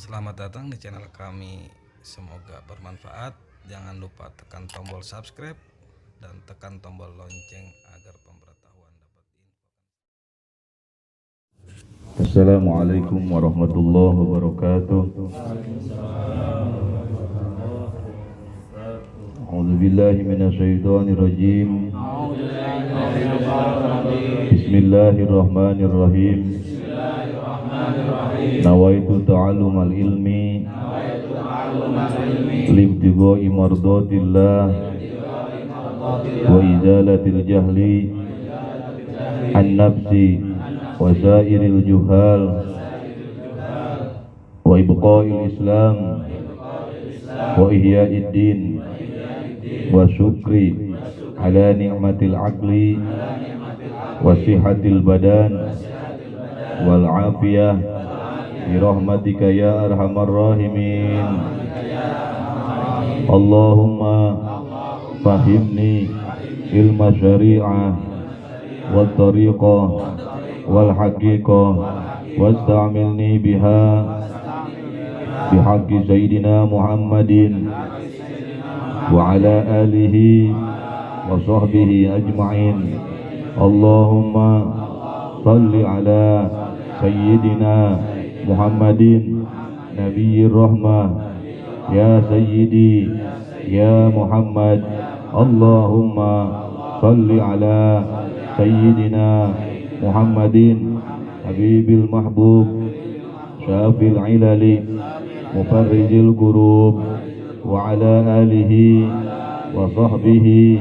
Selamat datang di channel kami. Semoga bermanfaat. Jangan lupa tekan tombol subscribe dan tekan tombol lonceng agar pemberitahuan dapat info. Assalamualaikum warahmatullahi wabarakatuh. A'udzu billahi minasyaitonir rajim. Bismillahirrahmanirrahim. Nawaitu ta'allumal ilmi libtigha'i mardatillah wa izalatil jahli an nafsi wa sairil juhal wa ibqa'il islam wa ihya'id din wa syukri ala ni'matil aqli wa sihatil badan wal afiyah bi rahmatika ya arhamar rahimin. Allahumma fahimni ilma syari'ah wa tariqah wal haqiqah wasta'milni biha bihaqqi sayyidina Muhammadin wa ala alihi wa sahbihi ajma'in. Allahumma salli ala sayyidina Muhammadin nabiyyir rahmah ya sayyidi ya Muhammad. Allahumma salli ala sayyidina Muhammadin habibil mahbub syafil ilali mufarrijil kurub wa ala alihi wa sahbihi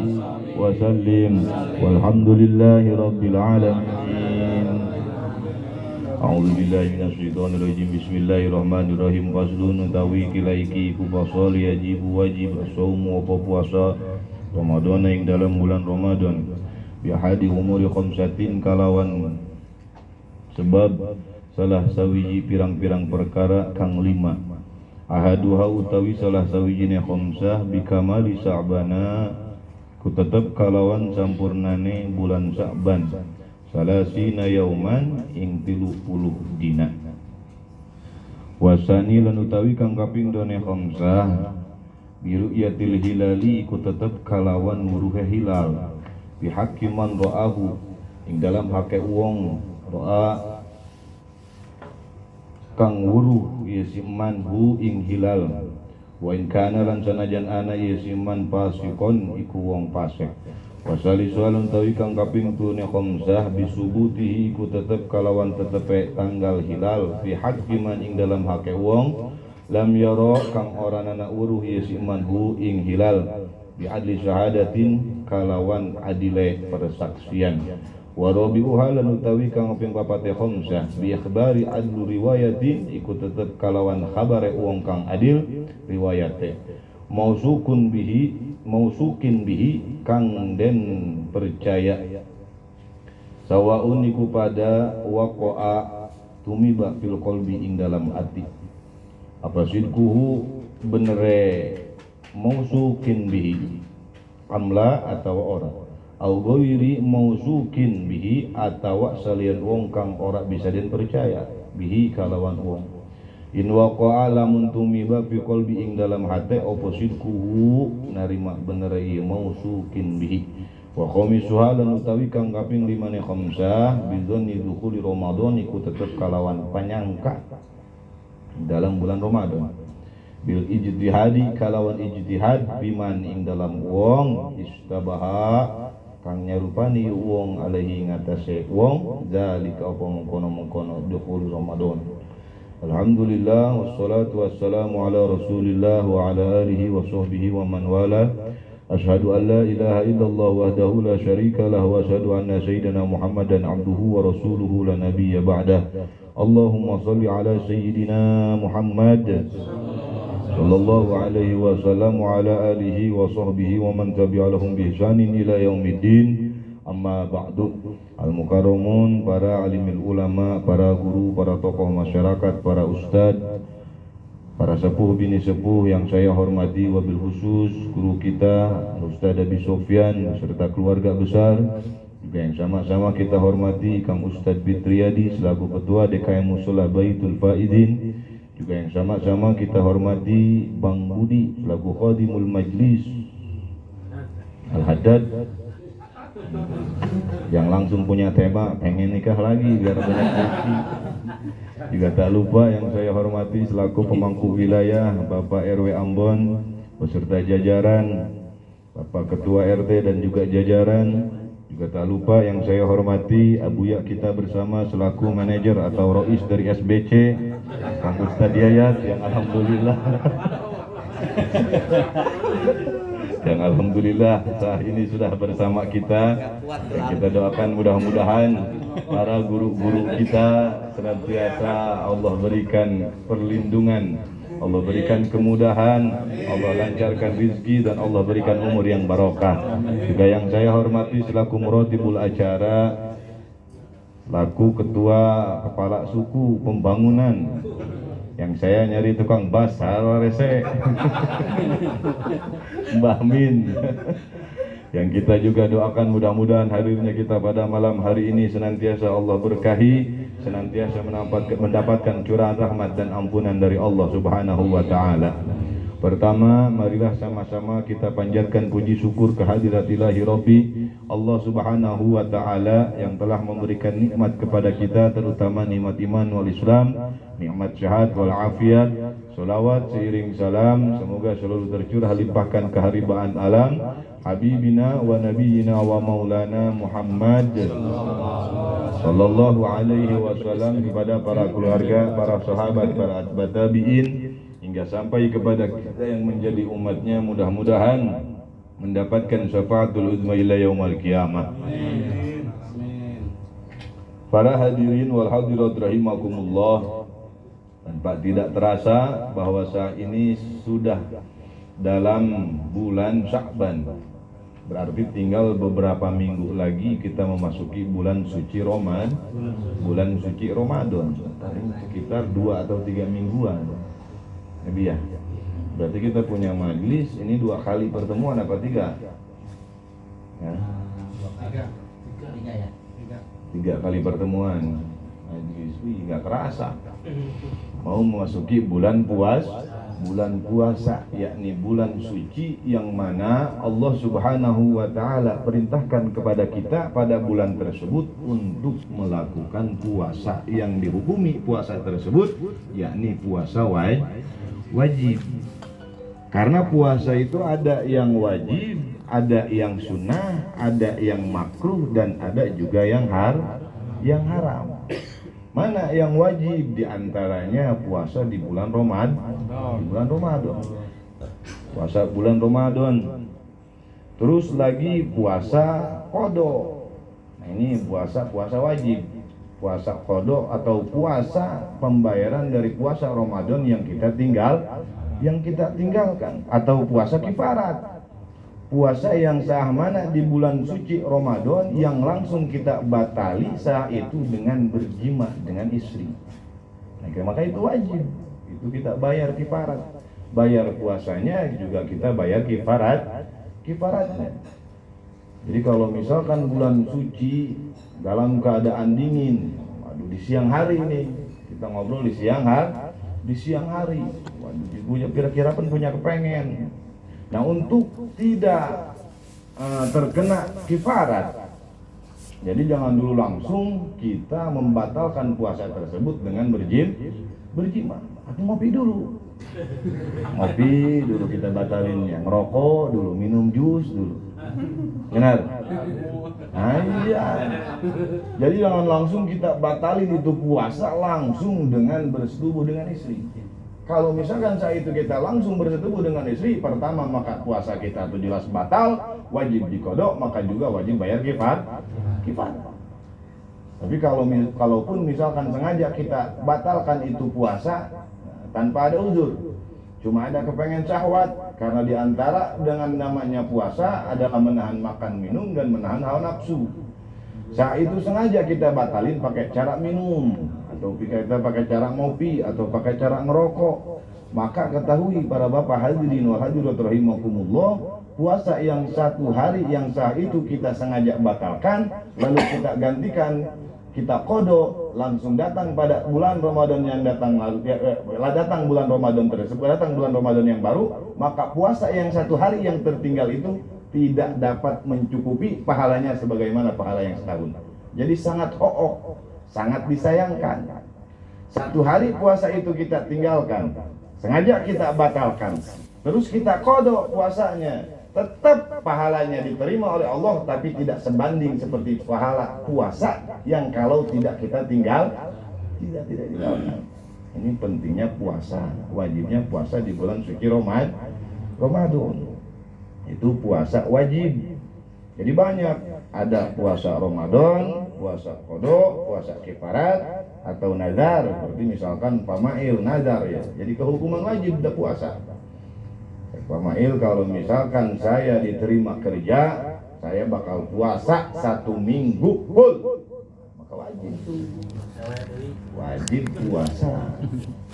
wa sallim walhamdulillahi rabbil alamin. A'udzu billahi minasyaitonir rajim. Bismillahirrahmanirrahim. Faslun utawi kilaiki kupasol yajibu wajib as-saumu apa puasa Ramadan ing dalam bulan Ramadan bi hadi umuri khamsatin kalawan sebab salah sawiji pirang-pirang perkara kang lima. Ahaduha utawi salah sawijine khamsah bi kamali Sa'bana ku tetep kalawan sampurnane bulan Sa'ban salasina yauman ing 30 dina. Wasani lan utawi kang kaping done khamsah biru yatil hilali ku tetep kalawan nguruhe hilal bihaqqi man ra'ahu ing dalam hake wong ra'a kang wuruh ieu si manhu ing hilal wa in kana lan sanajan ana ieu si man pasikon iku wong fasik. Wasali soalun tawi kang kaping tune khamsah bisubutihi ku tetep kalawan tetepe tanggal hilal fi haqqi man ing dalam hake wong lam yara kang ora nana uruh ieu si manhu ing hilal bi adli syahadatin kalawan adile persaksian. Wa rabi'uha lan utawi kang kaping papate khamsah bi ikhbari adlu riwayatin iku tetep kalawan khabare wong kang adil riwayate mausukin bihi kang den percaya sawaun iku pada waqa'a tumiba fil qalbi ing dalam ati apa sidkuhu benere mausukin bihi amla atawa ora au ghairi mausukin bihi atawa salian wong kang ora bisa den percaya bihi kalawan wong. In waqa'a lamun tumiba fi qalbi ing dalam hate oppositku narima bener ieu mausukin bihi. Wa khamisuha lan utawi kang kaping 5 khamsah bidzonni dukhuli Ramadan iku tetep kalawan panyangka dalam bulan Ramadan. Bil ijtihadi kalawan ijtihad biman ing dalam wong istabaha kang nyarupani wong alaihi ngatasé wong zalika apa mengkono-mengkono dukhul Ramadan. Alhamdulillah wassalatu wassalamu ala Rasulillah wa ala alihi wa sahbihi wa man wala. Asyhadu an la ilaha illallah wahdahu la syarika lah wa asyhadu anna sayyidina Muhammadan abduhu wa rasuluhu la nabiyya ba'dah. Allahumma shalli ala sayyidina Muhammad sallallahu alaihi wasallam wa ala alihi wa sahbihi wa man tabi'a lahum bi ihsanin ila yaumiddin. Amma ba'du. Al-mukarramun, para alimil ulama, para guru, para tokoh masyarakat, para ustadz, para sepuh bini sepuh yang saya hormati, wabil khusus guru kita Ustadz Abi Sofyan serta keluarga besar juga yang sama-sama kita hormati Kang Ustadz Bitriyadi selaku Ketua DKM Mushola Baitul Faizin Juga yang sama-sama kita hormati Bang Budi selaku Khadimul Majlis Al-Haddad yang langsung punya tema pengen nikah lagi biar banyak rezeki. Juga tak lupa yang saya hormati selaku pemangku wilayah Bapak RW Ambon beserta jajaran, Bapak Ketua RT dan juga jajaran. Juga tak lupa yang saya hormati Abuya kita bersama selaku manajer atau Rois dari SBC Kang Ustadz Yayat yang alhamdulillah saat ini sudah bersama kita. Dan kita doakan mudah-mudahan para guru-guru kita senantiasa Allah berikan perlindungan, Allah berikan kemudahan, Allah lancarkan rezeki, dan Allah berikan umur yang barokah. Juga yang saya hormati selaku muratibul acara, selaku ketua kepala suku pembangunan, yang saya nyari tukang bas rese Mbah Min. Yang kita juga doakan mudah-mudahan hadirnya kita pada malam hari ini senantiasa Allah berkahi, senantiasa mendapatkan curahan rahmat dan ampunan dari Allah Subhanahu wa taala. Pertama, marilah sama-sama kita panjatkan puji syukur kehadirat-Ilahi Rabbi Allah Subhanahu wa taala yang telah memberikan nikmat kepada kita, terutama nikmat iman wal Islam, nikmat sehat wal afiat. Salawat seiring salam semoga selalu tercurah limpahkan keharibaan alam Habibina wa Nabiyina wa Maulana Muhammad Sallallahu alaihi wasallam kepada para keluarga, para sahabat, para atba' tabi'in, hingga sampai kepada kita yang menjadi umatnya, mudah-mudahan mendapatkan syafaatul uzma ila yaumal qiyamah. Para hadirin wal hadirat rahimakumullah, tanpa tidak terasa bahwa saat ini sudah dalam bulan Sya'ban, berarti tinggal beberapa minggu lagi kita memasuki bulan suci Ramadan, bulan suci Ramadan, sekitar 2 atau 3 mingguan. Nabi ya, berarti kita punya majlis ini 2 kali pertemuan apa 3? Ya. 3 kali pertemuan. Majlis, nggak kerasa. Mau memasuki bulan puasa, yakni bulan suci yang mana Allah Subhanahu wa taala perintahkan kepada kita pada bulan tersebut untuk melakukan puasa yang dihukumi puasa tersebut, yakni puasa wajib. Karena puasa itu ada yang wajib, ada yang sunnah, ada yang makruh, dan ada juga yang haram. Mana yang wajib? Di antaranya puasa di bulan Ramadan. Puasa bulan Ramadan. Terus lagi puasa qada. Nah, ini puasa wajib. Puasa qada atau puasa pembayaran dari puasa Ramadan yang kita tinggalkan, atau puasa kifarat. Puasa yang sah mana di bulan suci Ramadan yang langsung kita batali saat itu dengan berjima dengan istri. Nah, maka itu wajib. Itu kita bayar kifarat. Bayar puasanya juga kita bayar kifaratnya. Jadi kalau misalkan bulan suci dalam keadaan dingin, waduh di siang hari nih, kita ngobrol di siang hari. Waduh, kira-kira pun punya kepengen. Nah, untuk tidak terkena kifarat, jadi jangan dulu langsung kita membatalkan puasa tersebut dengan berjima. Atau ngopi dulu kita batalin, yang ngerokok dulu, minum jus dulu. Benar? Nah, iya. Jadi jangan langsung kita batalin itu puasa langsung dengan bersetubuh dengan istri. Kalau misalkan saat itu kita langsung bersetubuh dengan istri, pertama maka puasa kita itu jelas batal, wajib dikodok, maka juga wajib bayar kifarat. Tapi kalaupun misalkan sengaja kita batalkan itu puasa tanpa ada uzur, cuma ada kepengen syahwat, karena diantara dengan namanya puasa adalah menahan makan minum dan menahan hawa nafsu. Saat itu sengaja kita batalin pakai cara minum, atau kita pakai cara ngopi, atau pakai cara ngerokok, maka ketahui para bapak hadirin wal hadirat rahimakumullah, puasa yang 1 hari yang sah itu kita sengaja batalkan, lalu kita gantikan kita qada langsung datang pada bulan Ramadan yang datang lalu, datang bulan Ramadan tersebut, datang bulan Ramadan yang baru, maka puasa yang 1 hari yang tertinggal itu tidak dapat mencukupi pahalanya sebagaimana pahala yang setahun. Jadi sangat sangat disayangkan. 1 hari puasa itu kita tinggalkan, sengaja kita batalkan, terus kita qada puasanya, tetap pahalanya diterima oleh Allah, tapi tidak sebanding seperti pahala puasa yang kalau tidak kita tinggalkan. Ini pentingnya puasa, wajibnya puasa di bulan suci Ramadan. Itu puasa wajib. Jadi banyak, ada puasa Ramadan, puasa qada, puasa kifarat atau nazar, seperti misalkan pamail nazar ya. Jadi kehukuman wajib udah puasa. Pamail kalau misalkan saya diterima kerja, saya bakal puasa 1 minggu full. Maka wajib tuh. Wajib puasa.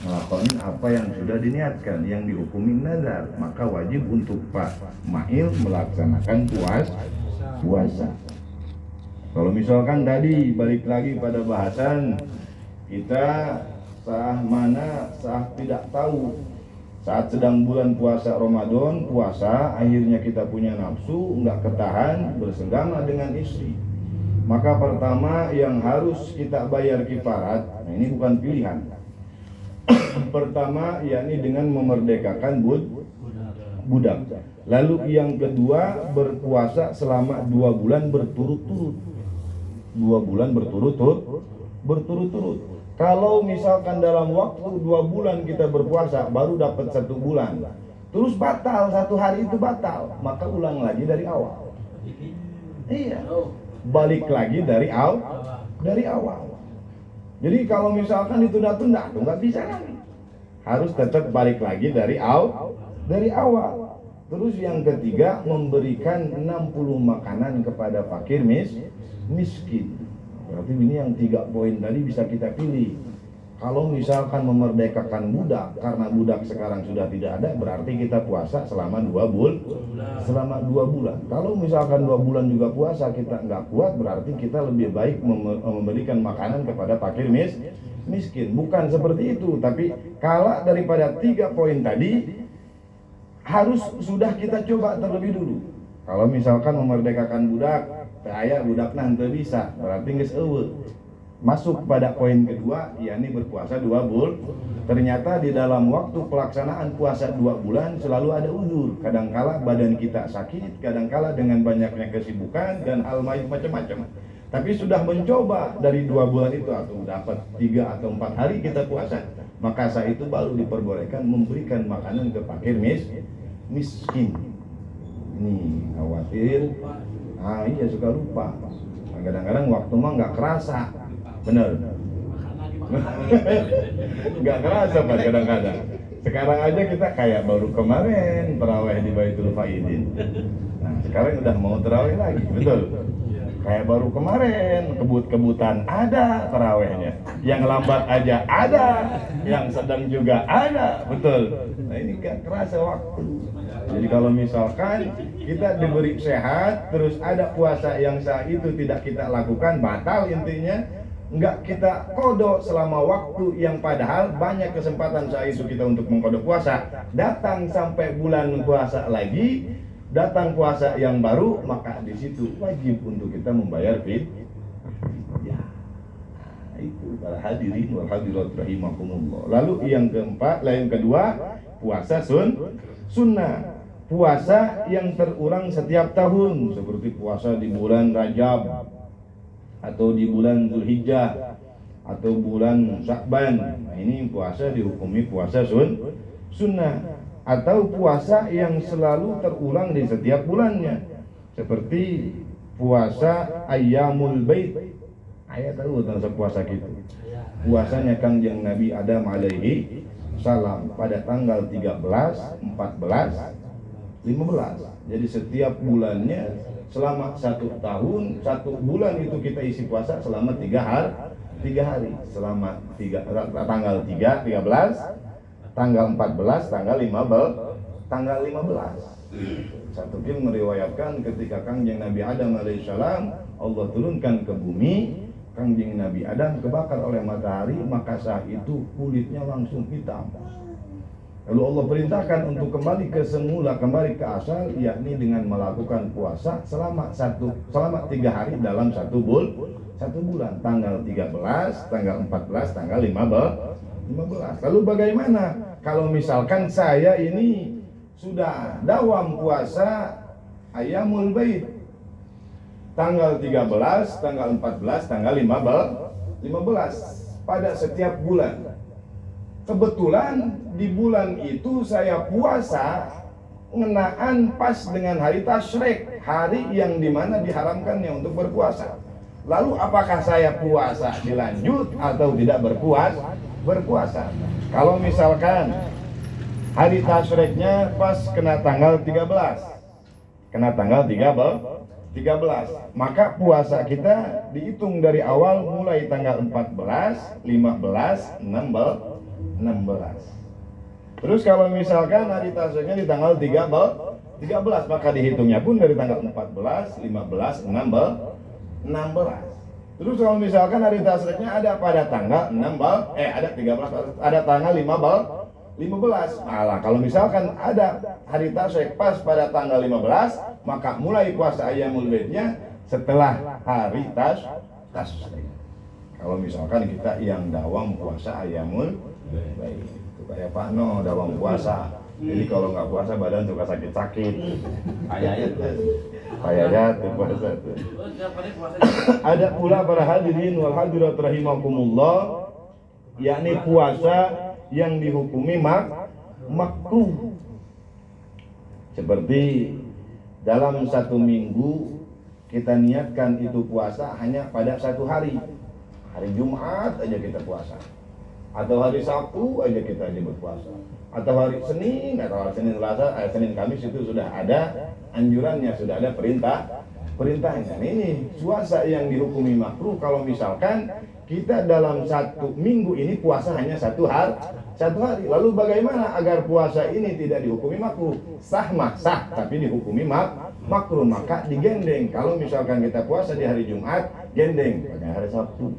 Melakukan apa yang sudah diniatkan, yang dihukumi nazar, maka wajib untuk Pak Mail melaksanakan puasa. Kalau misalkan tadi balik lagi pada bahasan kita sah tidak tahu saat sedang bulan puasa Ramadan, puasa akhirnya kita punya nafsu, nggak ketahan, bersenggama dengan istri. Maka pertama yang harus kita bayar kifarat, nah ini bukan pilihan. Pertama yakni dengan memerdekakan budak. Lalu yang kedua berpuasa selama 2 bulan berturut-turut. 2 bulan berturut-turut. Kalau misalkan dalam waktu 2 bulan kita berpuasa baru dapat 1 bulan, terus batal 1 hari itu batal, maka ulang lagi dari awal. Iya, balik lagi dari awal. Jadi kalau misalkan ditunda-tunda, nggak bisa lagi. Harus tetap balik lagi dari awal. Terus yang ketiga memberikan 60 makanan kepada fakir miskin. Berarti ini yang 3 poin tadi bisa kita pilih. Kalau misalkan memerdekakan budak, karena budak sekarang sudah tidak ada, berarti kita puasa selama 2 bulan. Kalau misalkan 2 bulan juga puasa kita nggak kuat, berarti kita lebih baik memberikan makanan kepada fakir miskin. Bukan seperti itu, tapi kalah daripada 3 poin tadi, harus sudah kita coba terlebih dulu. Kalau misalkan memerdekakan budak, budak nanti bisa, berarti nggak masuk pada poin kedua, yakni berpuasa 2 bulan. Ternyata di dalam waktu pelaksanaan puasa 2 bulan selalu ada uzur. Kadangkala badan kita sakit, kadangkala dengan banyaknya kesibukan dan hal macam-macam. Tapi sudah mencoba dari 2 bulan itu atau dapat 3 atau 4 hari kita puasa, maka saat itu baru diperbolehkan memberikan makanan ke fakir miskin. Ini khawatir, iya suka lupa. Kadang-kadang waktu mah nggak kerasa. Bener. Nggak kerasa Pak kadang-kadang. Sekarang aja kita kayak baru kemarin terawih di Baitul Faidin. Nah sekarang udah mau terawih lagi, betul. Kayak baru kemarin kebut-kebutan ada terawihnya. Yang lambat aja ada, yang sedang juga ada, betul. Nah ini nggak kerasa waktu. Jadi kalau misalkan kita diberi sehat, terus ada puasa yang saat itu tidak kita lakukan, batal intinya. Enggak kita qada selama waktu yang padahal banyak kesempatan saat itu kita untuk mengqada puasa. Datang sampai bulan puasa lagi, datang puasa yang baru, maka di situ wajib untuk kita membayar fidyah. Nah, itu para hadirin wal hadirat rahimakumullah. Lalu yang kedua, puasa sunnah. Puasa yang terulang setiap tahun, seperti puasa di bulan Rajab atau di bulan Zulhijjah atau bulan Sya'ban. Nah, ini puasa dihukumi puasa sunnah. Atau puasa yang selalu terulang di setiap bulannya, seperti puasa Ayyamul Bait. Ayat tahu tentang puasa kita. Puasanya Kangjeng Nabi Adam alaihi salam pada tanggal 13, 14, 15. Jadi setiap bulannya selama 1 tahun, 1 bulan itu kita isi puasa selama 3 hari. Selama tanggal 3, 13, tanggal 14, tanggal 15. Satu film meriwayatkan ketika Kangjeng Nabi Adam alaihissalam Allah turunkan ke bumi, Kangjeng Nabi Adam kebakar oleh matahari, maka saat itu kulitnya langsung hitam. Lalu Allah perintahkan untuk kembali ke semula, kembali ke asal, yakni dengan melakukan puasa selama 3 hari dalam satu bulan, tanggal 13, tanggal 14, tanggal 15. Lalu bagaimana kalau misalkan saya ini sudah dawam puasa Ayyamul Bait, tanggal 13, tanggal 14, tanggal 15 pada setiap bulan. Kebetulan di bulan itu saya puasa ngenaan pas dengan hari tasyrik, hari yang dimana diharamkannya untuk berpuasa. Lalu apakah saya puasa dilanjut atau tidak berpuasa? Kalau misalkan hari tasyriknya pas kena tanggal 13, maka puasa kita dihitung dari awal mulai tanggal 14, 15, 16. Terus kalau misalkan hari tasyriknya di tanggal 13, maka dihitungnya pun dari tanggal 14, 15, 16. Terus kalau misalkan hari tasyriknya ada pada tanggal 13, ada tanggal 15. Malah kalau misalkan ada hari tasyrik pas pada tanggal 15, maka mulai puasa Ayyamul Baitnya setelah hari tasyrik. Kalau misalkan kita yang dawam puasa Ayyamul Bait, itu kayak Pak No dawam puasa. Jadi kalau nggak puasa badan suka sakit-sakit. Kayaknya tuh puasa tuh. Ada pula para hadirin wal hadirat rahimakumullah, yakni puasa yang dihukumi makruh. Seperti dalam satu minggu kita niatkan itu puasa hanya pada satu hari. Hari Jumat aja kita puasa, atau hari Sabtu aja kita berpuasa, atau hari Senin, atau hari Senin Selasa, Senin Kamis itu sudah ada anjurannya, sudah ada perintahnya. Ini puasa yang dihukumi makruh kalau misalkan kita dalam satu minggu ini puasa hanya satu hari. Lalu bagaimana agar puasa ini tidak dihukumi makruh? Sah, tapi dihukumi makruh, maka digendeng. Kalau misalkan kita puasa di hari Jumat, gendeng pada hari Sabtu.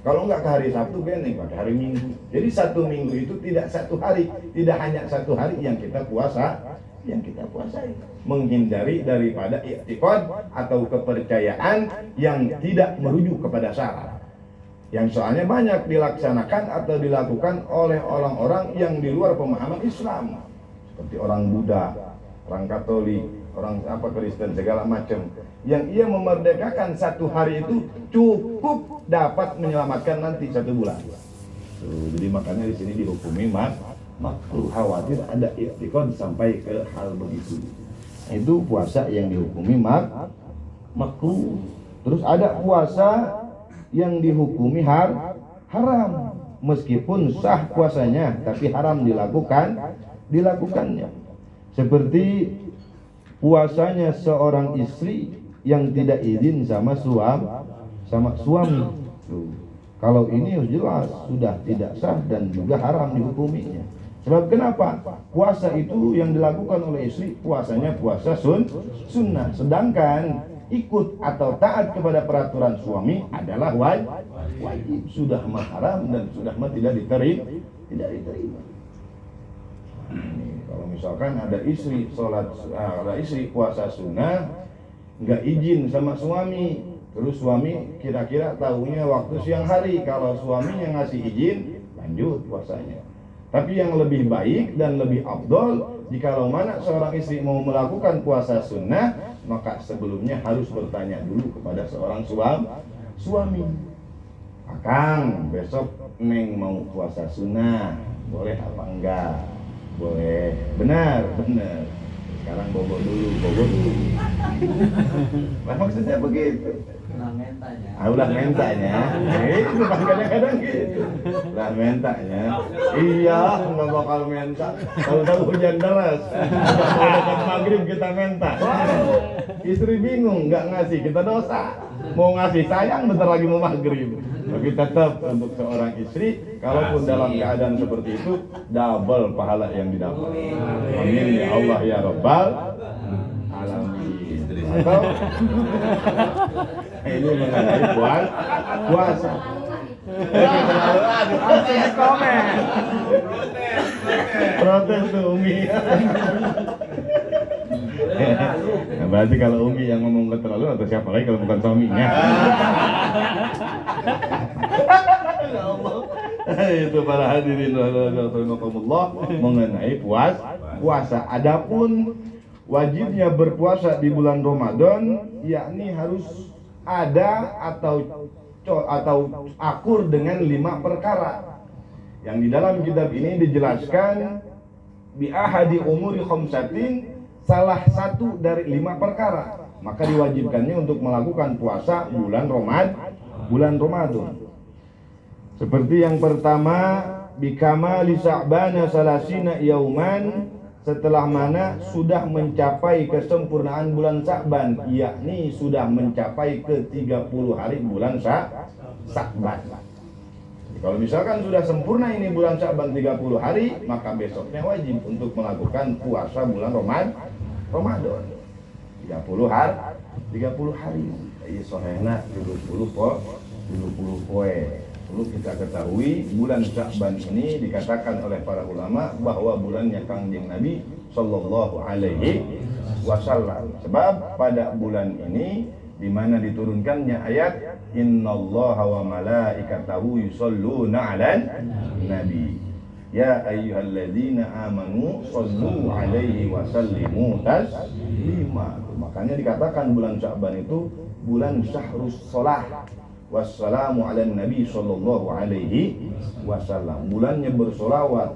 Kalau enggak ke hari Sabtu, gendeng pada hari Minggu. Jadi satu minggu itu tidak satu hari, tidak hanya satu hari yang kita puasai. Menghindari daripada i'tiqad atau kepercayaan yang tidak merujuk kepada syarat. Yang soalnya banyak dilaksanakan atau dilakukan oleh orang-orang yang di luar pemahaman Islam. Seperti orang Buddha, orang Katolik, orang Kristen, segala macam. Yang ia memerdekakan satu hari itu cukup dapat menyelamatkan nanti satu bulan. Jadi makanya di sini dihukumi makruh, khawatir ada i'tiqad sampai ke hal begitu. Itu puasa yang dihukumi makruh. Terus ada puasa yang dihukumi haram, meskipun sah puasanya tapi haram dilakukannya. Seperti puasanya seorang istri yang tidak izin sama suami. Kalau ini jelas sudah tidak sah dan juga haram dihukuminya. Sebab kenapa? Puasa itu yang dilakukan oleh istri, puasanya puasa sunnah. Sedangkan ikut atau taat kepada peraturan suami adalah wajib. Sudah haram dan sudah tidak diterima. Kalau misalkan ada istri puasa sunnah, nggak izin sama suami, terus suami kira-kira tahunya waktu siang hari. Kalau suaminya ngasih izin, lanjut puasanya. Tapi yang lebih baik dan lebih afdol, jikalau mana seorang istri mau melakukan puasa sunnah, maka sebelumnya harus bertanya dulu kepada seorang suami. Akang, besok Neng mau puasa sunnah, boleh apa enggak? Boleh. Benar. Sekarang bobo dulu. Maksudnya begitu. Ulah mentanya. Itu kadang-kadang gitu. Ulah mentanya. Iya, nggak bakal menta. Tahu-tahu hujan deras. Mau dekat maghrib kita menta. Istri bingung, nggak ngasih, kita dosa. Mau ngasih sayang, bentar lagi mau maghrib. Tapi tetap untuk seorang istri, kalaupun dalam keadaan seperti itu, double pahala yang didapat. Amin ya Allah ya Rabbal alamin. atau ini mengenai puasa. Protes tuh Umi. Nah, berarti kalau Umi yang ngomong keterlaluan atau siapa lagi kalau bukan suaminya? Itu para hadirin rahimakumullah mengenai puasa. Adapun wajibnya berpuasa di bulan Ramadan, yakni harus ada atau akur dengan 5 perkara. Yang di dalam kitab ini dijelaskan bi ahadi umuri khamsatin, salah satu dari 5 perkara. Maka diwajibkannya untuk melakukan puasa bulan Ramadan. Seperti yang pertama, bikamali sa'bana salasina yauman, setelah mana sudah mencapai kesempurnaan bulan Sa'ban, yakni sudah mencapai ke 30 hari bulan Sa'ban. Kalau misalkan sudah sempurna ini bulan Sa'ban 30 hari, maka besoknya wajib untuk melakukan puasa bulan Ramadan. 30 hari. Iya sohena 20 poe. Perlu kita ketahui bulan Sya'ban ini dikatakan oleh para ulama bahwa bulannya Kangjeng Nabi Sallallahu Alaihi Wasallam. Sebab pada bulan ini di mana diturunkannya ayat Innallaha wa malaikatahu yusholluna 'alan nabi. Ya ayyuhalladzina amanu shollu 'alaihi wa sallimu taslima. Makanya dikatakan bulan Sya'ban itu bulan syahrus shalah. Wassalamu ala nabi sallallahu alaihi wasallam. Bulannya bersolawat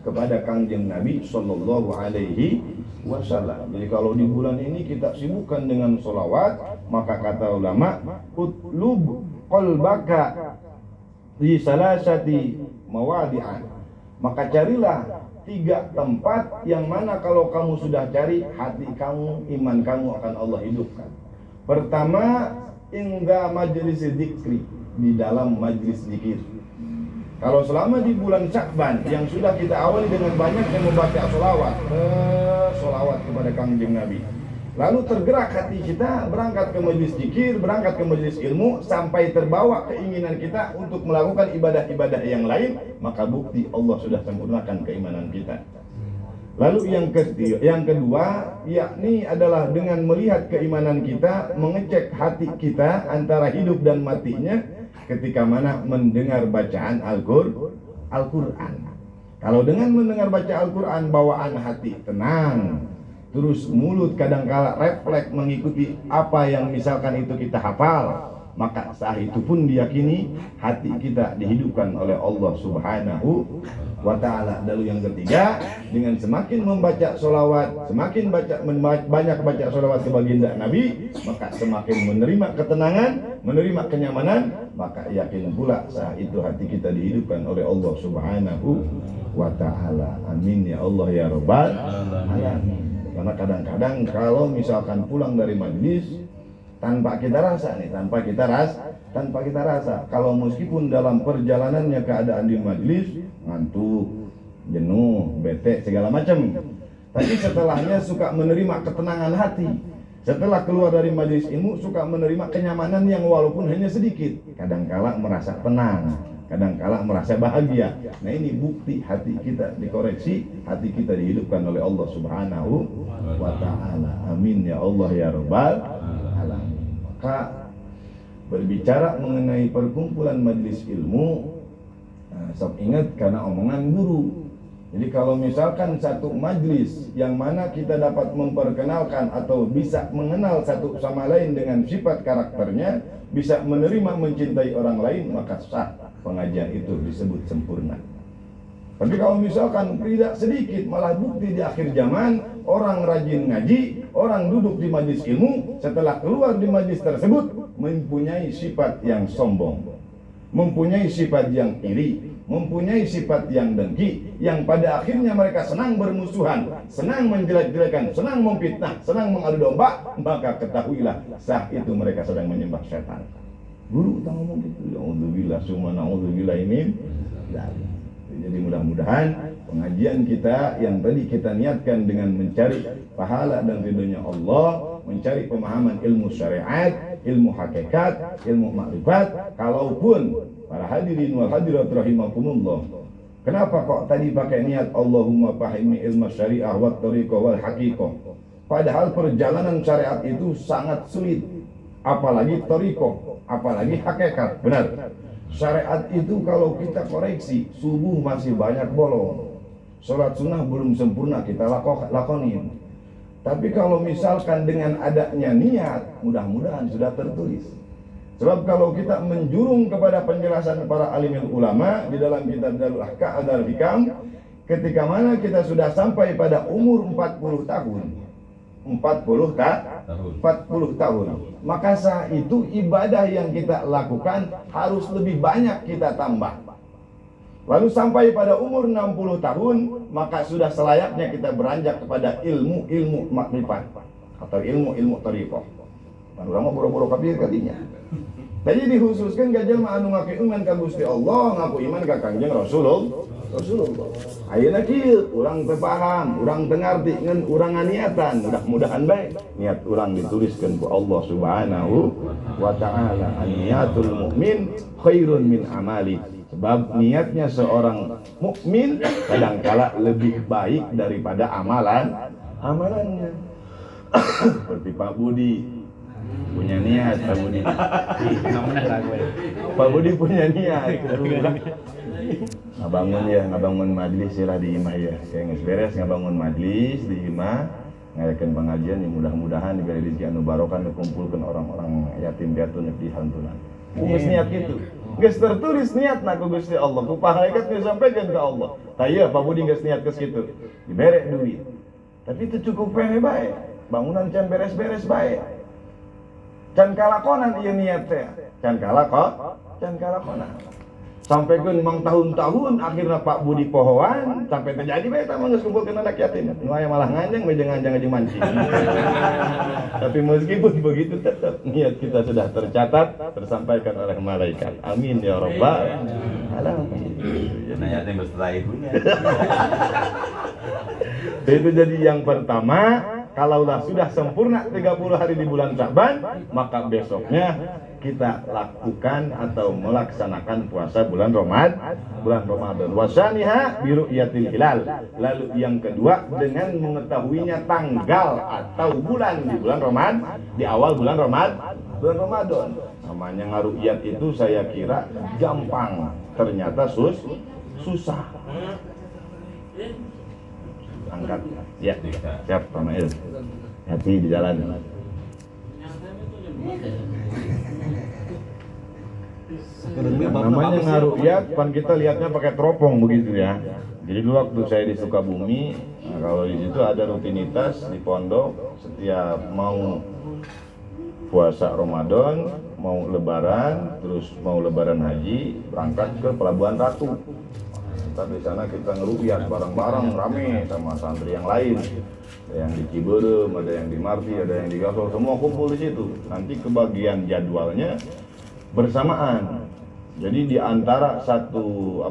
kepada Kangjeng Nabi sallallahu alaihi wasallam. Jadi kalau di bulan ini kita sibukkan dengan solawat, maka kata ulama, utlub qalbaka di salasati mawadi'an. Maka carilah 3 tempat yang mana kalau kamu sudah cari, hati kamu, iman kamu akan Allah hidupkan. Pertama, inda majlis dzikri, di dalam majlis zikir. Kalau selama di bulan Sya'ban yang sudah kita awali dengan banyak yang membaca solawat kepada Kangjeng Nabi, lalu tergerak hati kita berangkat ke majlis zikir, berangkat ke majlis ilmu, sampai terbawa keinginan kita untuk melakukan ibadah-ibadah yang lain, maka bukti Allah sudah sempurnakan keimanan kita. Lalu yang kedua, yakni adalah dengan melihat keimanan kita, mengecek hati kita antara hidup dan matinya ketika mana mendengar bacaan Al-Quran. Kalau dengan mendengar baca Al-Quran, bawaan hati tenang, terus mulut kadangkala refleks mengikuti apa yang misalkan itu kita hafal, maka saat itu pun diyakini hati kita dihidupkan oleh Allah Subhanahu wa ta'ala. Lalu yang ketiga, dengan semakin membaca solawat, semakin banyak baca solawat ke baginda Nabi, maka semakin menerima ketenangan, menerima kenyamanan, maka yakin pula saat itu hati kita dihidupkan oleh Allah Subhanahu wa ta'ala. Amin ya Allah ya Rabbal alamin. Karena kadang-kadang kalau misalkan pulang dari majlis tanpa kita rasa, kalau meskipun dalam perjalanannya keadaan di majlis ngantuk, jenuh, bete, segala macam, tapi setelahnya suka menerima ketenangan hati. Setelah keluar dari majlis ilmu suka menerima kenyamanan yang walaupun hanya sedikit, kadangkala merasa tenang, kadangkala merasa bahagia. Nah ini bukti hati kita dikoreksi, hati kita dihidupkan oleh Allah Subhanahu wa ta'ala. Amin ya Allah ya Rabbal alamin. Maka berbicara mengenai perkumpulan majlis ilmu, sob ingat karena omongan guru. Jadi kalau misalkan satu majlis yang mana kita dapat memperkenalkan atau bisa mengenal satu sama lain dengan sifat karakternya, bisa menerima mencintai orang lain, maka sah pengajian itu disebut sempurna. Tapi kalau misalkan tidak sedikit, malah bukti di akhir zaman orang rajin ngaji, orang duduk di majlis ilmu, setelah keluar di majlis tersebut mempunyai sifat yang sombong, mempunyai sifat yang iri, mempunyai sifat yang dengki, yang pada akhirnya mereka senang bermusuhan, senang menjelek-jelekan, senang memfitnah, senang mengadu domba, maka ketahuilah saat itu mereka sedang menyembah setan. Guru tak ngomong gitu, na'udzubillah summa na'udzubillah min dzalik. Jadi mudah-mudahan pengajian kita yang tadi kita niatkan dengan mencari pahala dan ridhonya Allah, mencari pemahaman ilmu syariat, ilmu hakikat, ilmu makrifat, kalaupun para hadirin wal hadirat rahimakumullah, kenapa kok tadi pakai niat Allahumma fahimni ilmu syariah wat tariqah wal haqiqah? Padahal perjalanan syariat itu sangat sulit, apalagi tariqah, apalagi hakikat. Benar. Syariat itu kalau kita koreksi, subuh masih banyak bolong, sholat sunnah belum sempurna kita lakonin. Tapi kalau misalkan dengan adanya niat, mudah-mudahan sudah tertulis. Sebab kalau kita menjurung kepada penjelasan para alimul ulama di dalam kitab Darul Ahkam, Darul Hikam, ketika mana kita sudah sampai pada umur 40 tahun, 40 tahun, maka saat itu ibadah yang kita lakukan harus lebih banyak kita tambah. Lalu sampai pada umur 60 tahun, maka sudah selayaknya kita beranjak kepada ilmu-ilmu makrifat atau ilmu-ilmu tariqah. Ulama boro-boro kabir kalinya. Jadi dikhususkan gajal anu ngaku iman ka Gusti Allah, ngaku iman ka Kangjeng Rasulullah. Ayeuna kieu urang teu paham, urang teu ngarti ngan urang niatan, mudah-mudahan baik niat urang dituliskeun ku Allah Subhanahu wa taala. Niatul mukmin khairun min amali. Sebab niatnya seorang mukmin kadangkala lebih baik daripada amalannya. Seperti Pak Budi punya niat, Pak Budi punya niat. Ngabangun majlis lah di imah ya. Saya beres ngabangun majlis di imah, ngadakeun pengajian yang mudah-mudahan diberi rezeki anu barokah dikumpulkeun orang-orang yatim piatu di hantunan. Geus niat gitu. Geus tertulis niat na ku Gusti Allah. Ku malaikat geus sampaikan ke Allah. Taya Pak Budi geus niat ke situ. Dibere duit. Tapi itu cukup pene bae. Bangunan can beres-beres bae. Can kalakonan ieu niat teh. Can kalakonan. Sampai ke memang tahun-tahun akhirnya Pak Budi pohoan sampai terjadi bae eta mah geus kumpulkeun anak yatim. Nu aya malah nganjang aja mancing. Tapi meskipun begitu tetap niat kita sudah tercatat, tersampaikan oleh malaikat. Amin ya rabbal alamin. Nah, yatim setelah ibunya. Itu jadi yang pertama, kalaulah sudah sempurna 30 hari di bulan Syaban, maka besoknya kita lakukan atau melaksanakan puasa bulan Ramadan. Wasaniha biru'yatil hilal. Lalu yang kedua dengan mengetahuinya tanggal atau bulan di bulan Ramadan, di awal bulan Ramadan. Namanya ngaru'yat itu saya kira gampang, ternyata susah. Angkat. Ya, siap Pak Mail. Hati di jalan. Namanya ngaru'yat, pan kita lihatnya pakai teropong begitu ya. Jadi dulu waktu saya di Sukabumi, nah kalau di situ ada rutinitas di pondok setiap mau puasa Ramadan, mau lebaran, terus mau lebaran haji, berangkat ke Pelabuhan Ratu. Ntar di sana kita ngeru'yat bareng-bareng rame sama santri yang lain. Ada yang di Ciberem, ada yang di Marti, ada yang di Gasol, semua kumpul di situ. Nanti kebagian jadwalnya bersamaan. Jadi di antara satu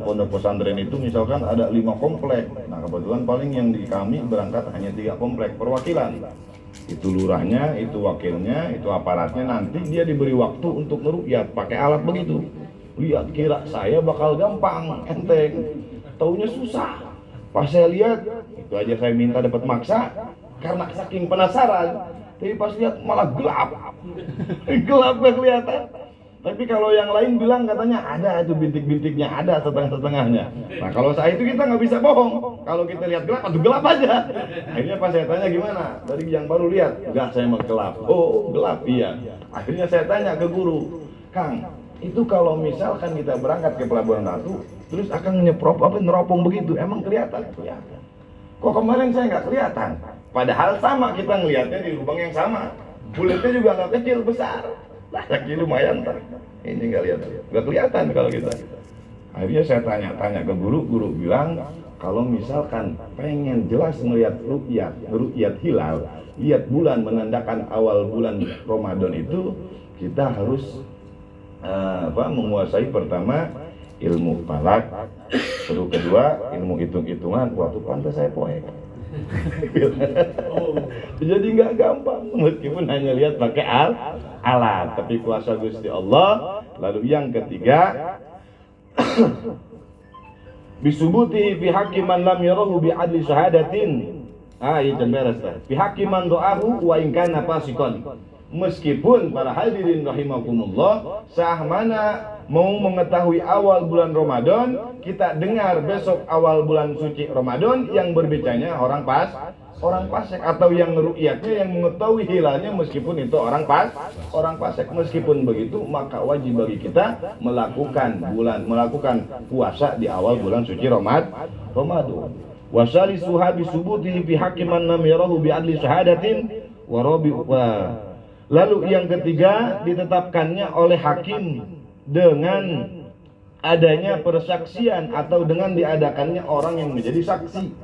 pondok pesantren itu misalkan ada 5 komplek. Nah kebetulan paling yang di kami berangkat hanya 3 komplek perwakilan. Itu lurahnya, itu wakilnya, itu aparatnya. Nanti dia diberi waktu untuk ngeru'yat pakai alat begitu. Lihat kira saya bakal gampang, enteng. Taunya susah. Pas saya lihat, itu aja saya minta dapat maksa karena saking penasaran. Tapi pas lihat malah gelap. Gelap gak kelihatan. Tapi kalau yang lain bilang katanya ada itu bintik-bintiknya, ada setengah-setengahnya. Nah kalau saat itu kita nggak bisa bohong. Kalau kita lihat gelap, aduh gelap aja. Akhirnya pas saya tanya gimana? Dari yang baru lihat, enggak saya mau gelap. Oh gelap, iya. Akhirnya saya tanya ke guru, Kang, itu kalau misalkan kita berangkat ke Pelabuhan Ratu, terus akan neropong begitu, emang kelihatan? Kelihatan. Kok kemarin saya nggak kelihatan? Padahal sama kita ngelihatnya di lubang yang sama. Bulatnya juga nggak kecil, besar. Lagi lumayan tak. Ini nggak kelihatan kalau kita. Akhirnya saya tanya ke guru bilang kalau misalkan pengen jelas melihat ru'yat hilal, lihat bulan menandakan awal bulan Ramadan itu kita harus menguasai pertama ilmu falak, baru kedua ilmu hitung-hitungan. Waktu pantas saya poek. Jadi nggak gampang meskipun hanya lihat pakai alat, tapi kuasa Gusti Allah. Lalu yang ketiga, bisubuti fi haqqi man lam yarahu bi adli syahadatin. Itu beres. Fi haqqi man do'ahu wa in kana fasiqan. Meskipun para hadirin rahimakumullah, sah mana mau mengetahui awal bulan Ramadan, kita dengar besok awal bulan suci Ramadan yang berbicanya orang fasik, atau yang ru'yatnya yang mengetahui hilalnya meskipun itu orang fasik. Meskipun begitu, maka wajib bagi kita melakukan puasa di awal bulan suci Ramadan. Wasali suhabi subutihi fi haqqi man lam yarahu bi adli syahadatin wa rabi'u. Lalu yang ketiga, ditetapkannya oleh hakim dengan adanya persaksian atau dengan diadakannya orang yang menjadi saksi.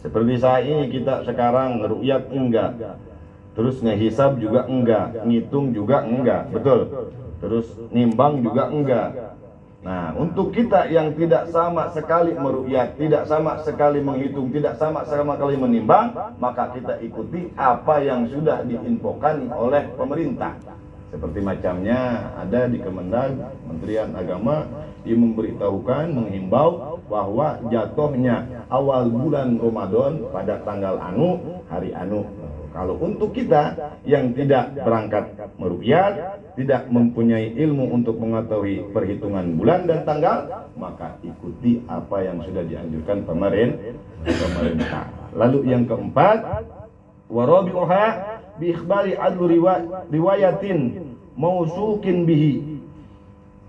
Seperti saya ini, kita sekarang ru'yat enggak, terus ngehisab juga enggak, ngitung juga enggak, betul, terus nimbang juga enggak. Nah, untuk kita yang tidak sama sekali meru'yat, tidak sama sekali menghitung, tidak sama sekali menimbang, maka kita ikuti apa yang sudah diinfokan oleh pemerintah. Seperti macamnya ada di Kemendag, Kementerian Agama, yang memberitahukan, menghimbau bahwa jatuhnya awal bulan Ramadan pada tanggal anu, hari anu. Kalau untuk kita yang tidak berangkat meru'yat, tidak mempunyai ilmu untuk mengetahui perhitungan bulan dan tanggal, maka ikuti apa yang sudah dianjurkan pemerintah. Lalu yang keempat, warabi'uha bi ikhbari adlu riwayatin mausukin bihi.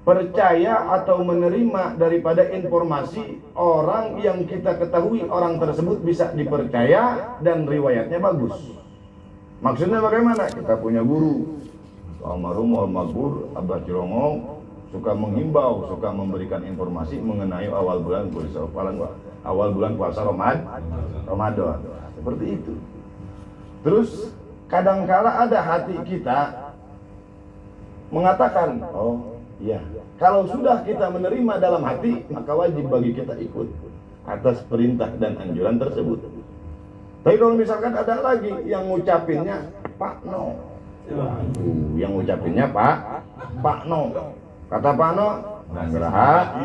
Percaya atau menerima daripada informasi orang yang kita ketahui orang tersebut bisa dipercaya dan riwayatnya bagus. Maksudnya bagaimana? Kita punya guru almarhum Al-Maghfur Abah Cirongong, suka menghimbau, suka memberikan informasi mengenai awal bulan puasa Ramadan. Seperti itu. Terus kadangkala ada hati kita mengatakan, oh iya, kalau sudah kita menerima dalam hati, maka wajib bagi kita ikut atas perintah dan anjuran tersebut. Tapi kalau misalkan ada lagi yang ngucapinnya Pak No, yang ngucapinnya Pak No, kata Pak No, Nanggraha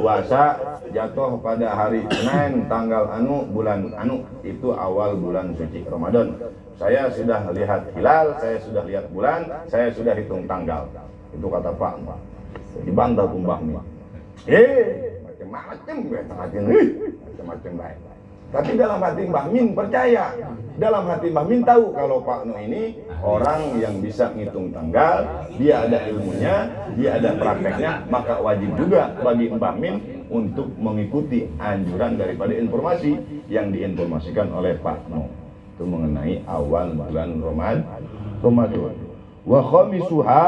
puasa jatuh pada hari Senin tanggal anu bulan anu, itu awal bulan suci Ramadan. Saya sudah lihat hilal, saya sudah lihat bulan, saya sudah hitung tanggal. Itu kata Pak No. Dibantah Mbah Min. Macam-macam baik. Tapi dalam hati Mbah Min percaya, dalam hati Mbah Min tahu kalau Pak No ini orang yang bisa ngitung tanggal, dia ada ilmunya, dia ada prakteknya, maka wajib juga bagi Mbah Min untuk mengikuti anjuran daripada informasi yang diinformasikan oleh Pak No. Itu mengenai awal bulan Ramadan. Wa khamisuha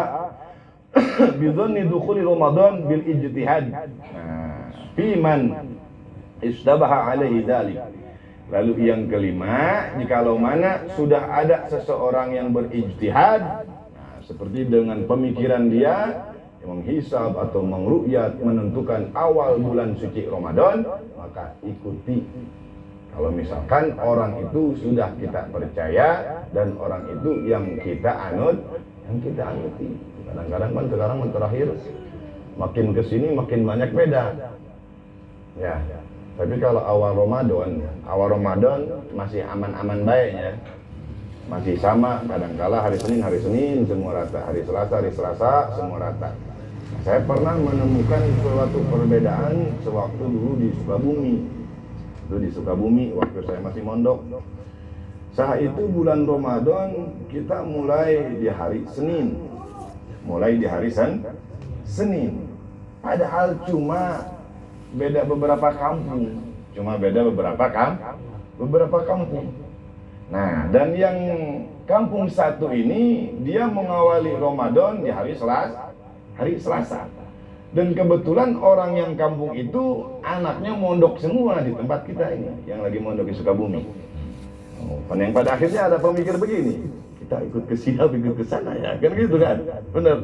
bidhanni dukhuli Ramadan bil ijtihad. Fi man istabaha alaihi dzalik. Lalu yang kelima, jikalau mana sudah ada seseorang yang berijtihad, seperti dengan pemikiran dia menghisab atau mengru'yat menentukan awal bulan suci Ramadan, maka ikuti. Kalau misalkan orang itu sudah kita percaya dan orang itu yang kita anuti. Kadang-kadang kan sekarang terakhir makin kesini makin banyak beda. Ya. Tapi kalau awal Ramadan masih aman-aman baiknya, masih sama. Kadangkala hari Senin semua rata, hari Selasa semua rata. Saya pernah menemukan suatu perbedaan sewaktu dulu di Sukabumi. Itu di Sukabumi waktu saya masih mondok. Saat itu bulan Ramadan kita mulai di hari Senin. Padahal cuma beda beberapa kampung. Nah, dan yang kampung satu ini dia mengawali Ramadan di hari Selasa. Dan kebetulan orang yang kampung itu anaknya mondok semua di tempat kita ini, yang lagi mondok di Sukabumi. Dan yang pada akhirnya ada pemikir begini, kita ikut ke sini apa ikut ke sana ya, kan gitu kan, bener,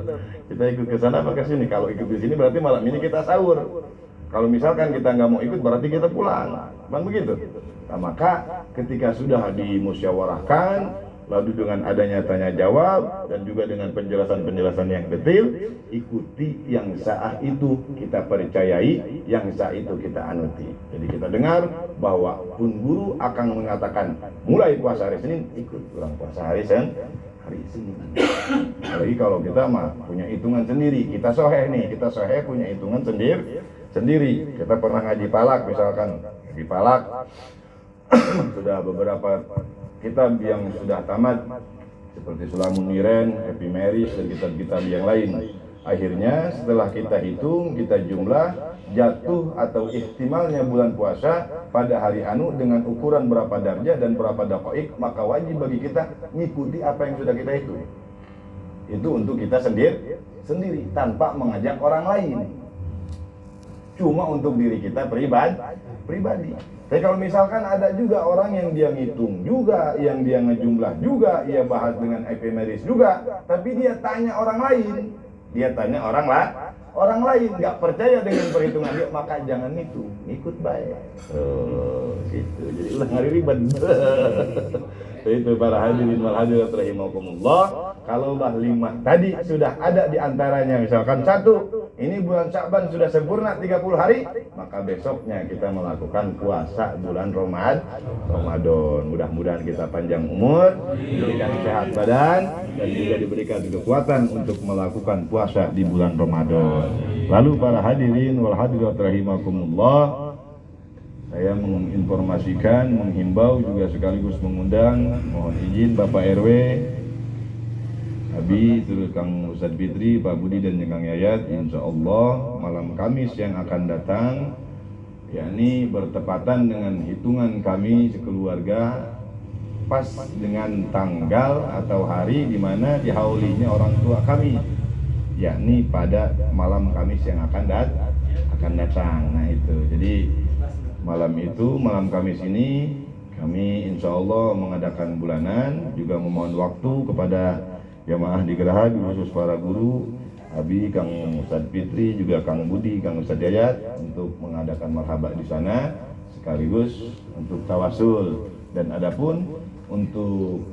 kita ikut ke sana apa ke sini. Kalau ikut ke sini berarti malam ini kita sahur, kalau misalkan kita nggak mau ikut berarti kita pulang, kan begitu. Nah, maka ketika sudah dimusyawarahkan, lalu dengan adanya tanya jawab dan juga dengan penjelasan-penjelasan yang detail, ikuti yang sah itu kita percayai, yang sah itu kita anuti. Jadi kita dengar bahwa pun guru akan mengatakan mulai puasa hari Senin, ikut orang puasa hari Senin. Apalagi kalau kita mah punya hitungan sendiri, kita soheh nih, kita soheh punya hitungan sendiri. Kita pernah ngaji palak, misalkan ngaji palak sudah beberapa kitab yang sudah tamat seperti Sulamun Niren, Happy Marriage dan kitab-kitab yang lain. Akhirnya setelah kita hitung, kita jumlah jatuh atau ihtimalnya bulan puasa pada hari anu dengan ukuran berapa darjah dan berapa daqaik, maka wajib bagi kita mengikuti apa yang sudah kita hitung. Itu untuk kita sendiri tanpa mengajak orang lain. Cuma untuk diri kita pribadi. Tapi kalau misalkan ada juga orang yang dia ngitung juga, yang dia ngejumlah juga, ia bahas dengan ephemeris juga, tapi dia tanya orang lain, orang lain nggak percaya dengan perhitungan dia, maka jangan ikut baik. Gitu. Jadi ulah ngari ribet. Itu para hadirin wal hadirat rahimakumullah. Kalau bah 5 tadi sudah ada di antaranya, misalkan 1, ini bulan Sya'ban sudah sempurna 30 hari, maka besoknya kita melakukan puasa bulan Ramadan. Mudah-mudahan kita panjang umur, diberikan sehat badan, dan juga diberikan kekuatan untuk melakukan puasa di bulan Ramadan. Lalu para hadirin wal hadirat rahimakumullah, saya menginformasikan, menghimbau juga sekaligus mengundang, mohon izin Bapak RW, Abi, terus Kang Ustadz Fitri, Pak Budi dan Kang Yayat, insya Allah malam Kamis yang akan datang, yakni bertepatan dengan hitungan kami sekeluarga, pas dengan tanggal atau hari di mana dihaulinya orang tua kami, yakni pada malam Kamis yang akan datang. Nah itu, jadi malam Kamis ini kami insya Allah mengadakan bulanan, juga memohon waktu kepada jamaah di Geraha, khusus para guru, Abi, Kang Ustadz Fitri, juga Kang Budi, Kang Ustadz Yayat, untuk mengadakan marhabak di sana, sekaligus untuk tawasul. Dan adapun untuk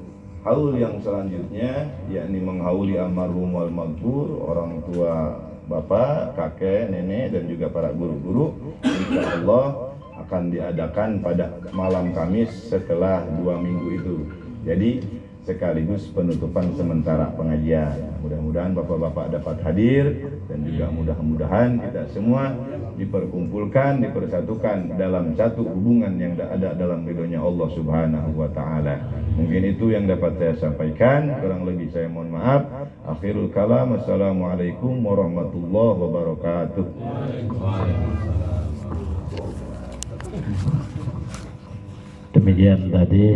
haul yang selanjutnya, yakni menghauli almarhum wal maghfur, orang tua bapak, kakek, nenek, dan juga para guru-guru, insya Allah akan diadakan pada malam Kamis setelah 2 minggu itu. Jadi sekaligus penutupan sementara pengajian. Mudah-mudahan bapak-bapak dapat hadir, dan juga mudah-mudahan kita semua diperkumpulkan, dipersatukan dalam satu hubungan yang ada dalam ridhonya Allah Subhanahu wa Ta'ala. Mungkin itu yang dapat saya sampaikan, kurang lebih saya mohon maaf. Akhirul kalam, assalamualaikum warahmatullahi wabarakatuh. Demikian tadi